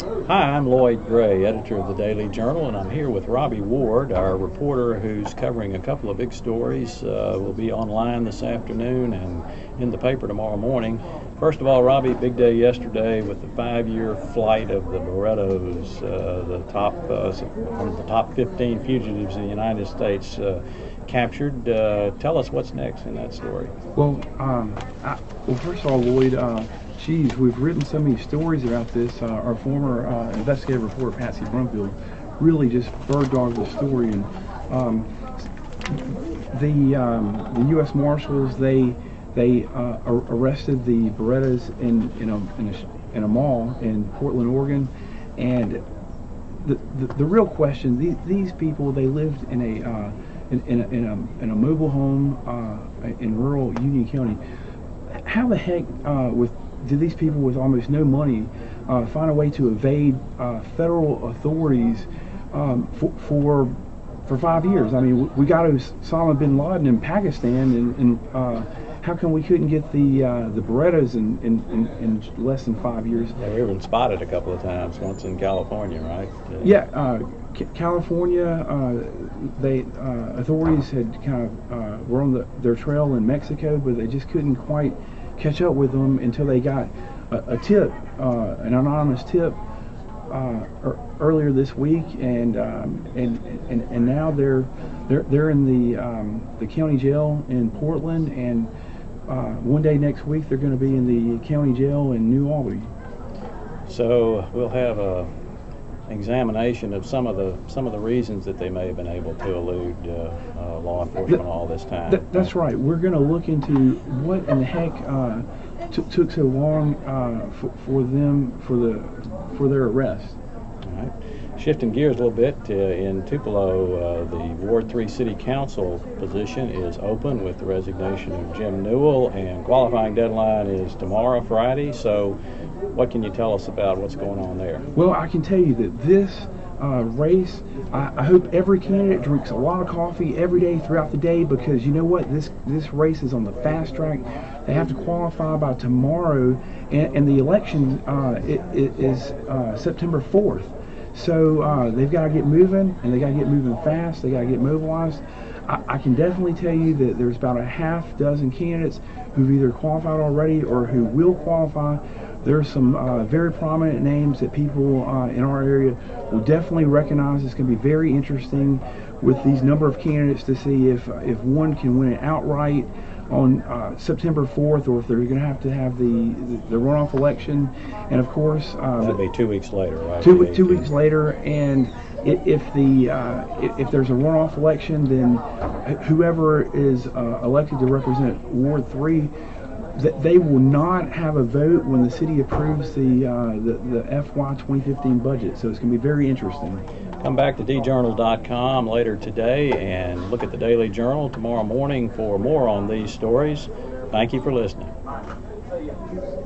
Hi, I'm Lloyd Gray, editor of the Daily Journal, and I'm here with Robbie Ward, our reporter who's covering a couple of big stories. Will be online this afternoon and in the paper tomorrow morning. First of all, Robbie, big day yesterday with the 5-year flight of the Berettas, one of the top 15 fugitives in the United States captured. Tell us what's next in that story. Well, first of all, Lloyd, we've written so many stories about this. Our former investigative reporter, Patsy Brumfield, really just bird-dogged the story. And the U.S. Marshals, they arrested the Berettas in a mall in Portland, Oregon, and the real question: these people, they lived in a mobile home in rural Union County. How the heck did these people with almost no money find a way to evade federal authorities for 5 years? I mean, we got Osama bin Laden in Pakistan, and how come we couldn't get the Berettas in less than 5 years? Yeah, we were even spotted a couple of times, once in California, right? California, authorities had were on their trail in Mexico, but they just couldn't quite catch up with them until they got a tip, an anonymous tip, earlier this week, and now they're in the county jail in Portland, and one day next week they're going to be in the county jail in New Albany. So we'll have a examination of some of the reasons that they may have been able to elude law enforcement all this time. That's right. We're going to look into what in the heck took so long for their arrest. All right. Shifting gears a little bit, in Tupelo, the Ward 3 City Council position is open with the resignation of Jim Newell, and qualifying deadline is tomorrow, Friday. So what can you tell us about what's going on there? Well, I can tell you that this race, I hope every candidate drinks a lot of coffee every day throughout the day, because you know what? This race is on the fast track. They have to qualify by tomorrow, and the election is September 4th. So they've got to get moving, and they got to get moving fast. They got to get mobilized. I can definitely tell you that there's about a half dozen candidates who've either qualified already or who will qualify. There's some very prominent names that people in our area will definitely recognize. It's going to be very interesting with these number of candidates to see if one can win it outright on September 4th, or if they're going to have the runoff election. And of course, that'll be 2 weeks later, right? Two weeks later, and if there's a runoff election, then whoever is elected to represent Ward 3, they will not have a vote when the city approves the FY 2015 budget. So it's going to be very interesting. Come back to djournal.com later today and look at the Daily Journal tomorrow morning for more on these stories. Thank you for listening.